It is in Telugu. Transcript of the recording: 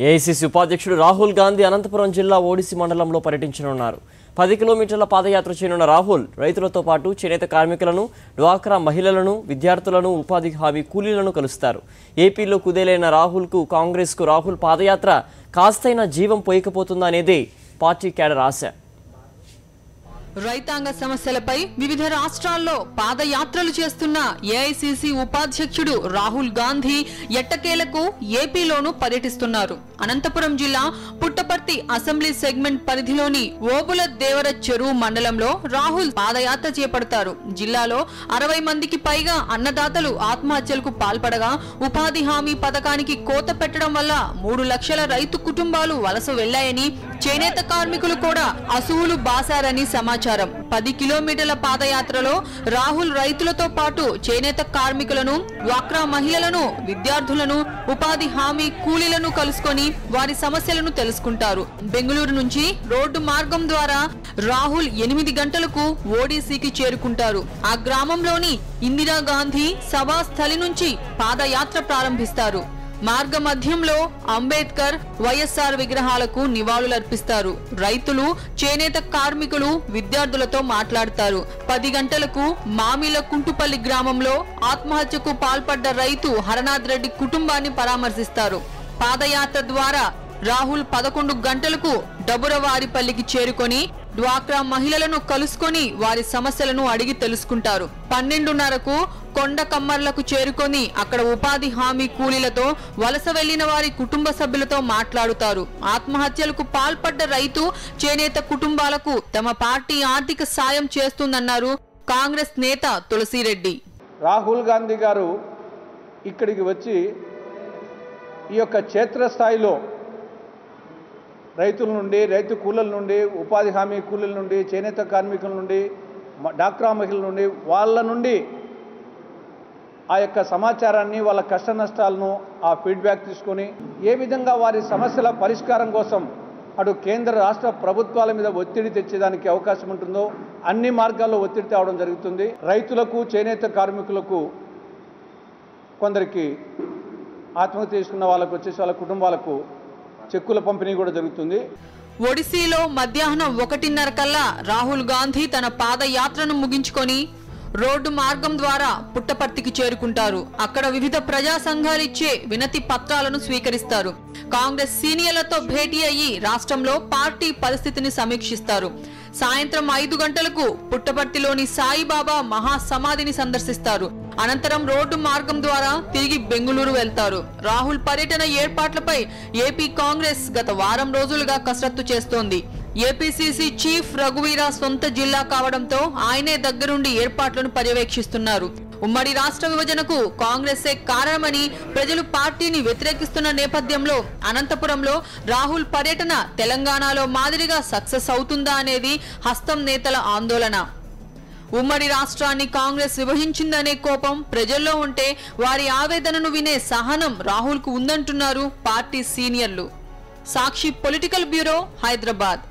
ఏఐసీసీ ఉపాధ్యక్షుడు రాహుల్ గాంధీ అనంతపురం జిల్లా ఓడిసి మండలంలో పర్యటించనున్నారు. 10 కిలోమీటర్ల పాదయాత్ర చేయనున్న రాహుల్ రైతులతో పాటు చేనేత కార్మికులను, డ్వాక్రా మహిళలను, విద్యార్థులను, ఉపాధి హామీ కూలీలను కలుస్తారు. ఏపీలో కుదేలైన రాహుల్కు కాంగ్రెస్కు రాహుల్ పాదయాత్ర కాస్తైనా జీవం పోయకపోతుందా అనేదే పార్టీ కేడర్ ఆశ. రైతాంగ సమస్యలపై వివిధ రాష్ట్రాల్లో పాదయాత్రలు చేస్తున్న ఏఐసీసీ ఉపాధ్యక్షుడు రాహుల్ గాంధీ ఎట్టకేలకు ఏపీలోనూ పర్యటిస్తున్నారు. అనంతపురం జిల్లా పుట్టపర్తి అసెంబ్లీ సెగ్మెంట్ పరిధిలోని ఓబుల దేవర చెరువు మండలంలో రాహుల్ పాదయాత్ర చేపడతారు. జిల్లాలో 60 మందికి పైగా అన్నదాతలు ఆత్మహత్యలకు పాల్పడగా ఉపాధి హామీ పథకానికి కోత పెట్టడం వల్ల 3 లక్షల రైతు కుటుంబాలు వలస వెళ్లాయని, చేనేత కార్మికులు కూడా అసువులు బాసారని సమాచారం. 10 కిలోమీటర్ల పాదయాత్రలో రాహుల్ రైతులతో పాటు చేనేత కార్మికులను, డ్వాక్రా మహిళలను, విద్యార్థులను, ఉపాధి హామీ కూలీలను కలుసుకొని వారి సమస్యలను తెలుసుకుంటారు. బెంగళూరు నుంచి రోడ్డు మార్గం ద్వారా రాహుల్ 8 గంటలకు ఓడిసికి చేరుకుంటారు. ఆ గ్రామంలోని ఇందిరాగాంధీ సభా స్థలి నుంచి పాదయాత్ర ప్రారంభిస్తారు. మార్గ మధ్యంలో అంబేద్కర్, వైఎస్ఆర్ విగ్రహాలకు నివాళులర్పిస్తారు. రైతులు, చేనేత కార్మికులు, విద్యార్థులతో మాట్లాడతారు. 10 గంటలకు మామిల కుంటుపల్లి గ్రామంలో ఆత్మహత్యకు పాల్పడ్డ రైతు హరనాథ్ రెడ్డి కుటుంబాన్ని పరామర్శిస్తారు. పాదయాత్ర ద్వారా రాహుల్ 11 గంటలకు డబురవారిపల్లికి చేరుకొని డ్వాక్రా మహిళలను కలుసుకొని వారి సమస్యలను అడిగి తెలుసుకుంటారు. 12:30కు కొండ కమ్మర్లకు చేరుకొని అక్కడ ఉపాధి హామీ కూలీలతో, వలస వెళ్లిన వారి కుటుంబ సభ్యులతో మాట్లాడుతారు. ఆత్మహత్యలకు పాల్పడ్డ రైతు, చేనేత కుటుంబాలకు తమ పార్టీ ఆర్థిక సాయం చేస్తుందన్నారు కాంగ్రెస్ నేత తులసిరెడ్డి. రాహుల్ గాంధీ గారు ఇక్కడికి వచ్చి ఈ యొక్క క్షేత్రస్థాయిలో రైతుల నుండి, రైతు కూలీల నుండి, ఉపాధి హామీ కూలీల నుండి, చేనేత కార్మికుల నుండి, డాక్రా మహిళల నుండి, వాళ్ళ నుండి ఆ యొక్క సమాచారాన్ని, వాళ్ళ కష్ట నష్టాలను, ఆ ఫీడ్బ్యాక్ తీసుకొని ఏ విధంగా వారి సమస్యల పరిష్కారం కోసం అటు కేంద్ర రాష్ట్ర ప్రభుత్వాల మీద ఒత్తిడి తెచ్చేదానికి అవకాశం ఉంటుందో అన్ని మార్గాల్లో ఒత్తిడి తేవడం జరుగుతుంది. రైతులకు, చేనేత కార్మికులకు, కొందరికి ఆత్మహత్య చేసుకున్న వాళ్ళకు వచ్చేసి వాళ్ళ కుటుంబాలకు చెక్కుల పంపిణీ కూడా జరుగుతుంది. ఒడిశీలో మధ్యాహ్నం 1:30 కల్లా రాహుల్ గాంధీ తన పాదయాత్రను ముగించుకొని రోడ్డు మార్గం ద్వారా పుట్టపర్తికి చేరుకుంటారు. అక్కడ వివిధ ప్రజా సంఘాలు ఇచ్చే వినతి పత్రాలను స్వీకరిస్తారు. కాంగ్రెస్ సీనియర్లతో భేటీ అయ్యి రాష్ట్రంలో పార్టీ పరిస్థితిని సమీక్షిస్తారు. సాయంత్రం 5 గంటలకు పుట్టపర్తిలోని సాయిబాబా మహాసమాధిని సందర్శిస్తారు. అనంతరం రోడ్డు మార్గం ద్వారా తిరిగి బెంగళూరు వెళ్తారు. రాహుల్ పర్యటన ఏర్పాట్లపై ఏపీ కాంగ్రెస్ గత వారం రోజులుగా కసరత్తు చేస్తోంది. ఏపీసీసీ చీఫ్ రఘువీరా సొంత జిల్లా కావడంతో ఆయనే దగ్గరుండి ఏర్పాట్లను పర్యవేక్షిస్తున్నారు. ఉమ్మడి రాష్ట్ర విభజనకు కాంగ్రెసే కారణమని ప్రజలు పార్టీని వ్యతిరేకిస్తున్న నేపథ్యంలో అనంతపురంలో రాహుల్ పర్యటన తెలంగాణలో మాదిరిగా సక్సెస్ అవుతుందా అనేది హస్తం నేతల ఆందోళన. ఉమ్మడి రాష్ట్రాన్ని కాంగ్రెస్ విభజించిందనే కోపం ప్రజల్లో ఉంటే వారి ఆవేదనను వినే సహనం రాహుల్కు ఉందంటున్నారు పార్టీ సీనియర్లు. సాక్షి పొలిటికల్ బ్యూరో, హైదరాబాద్.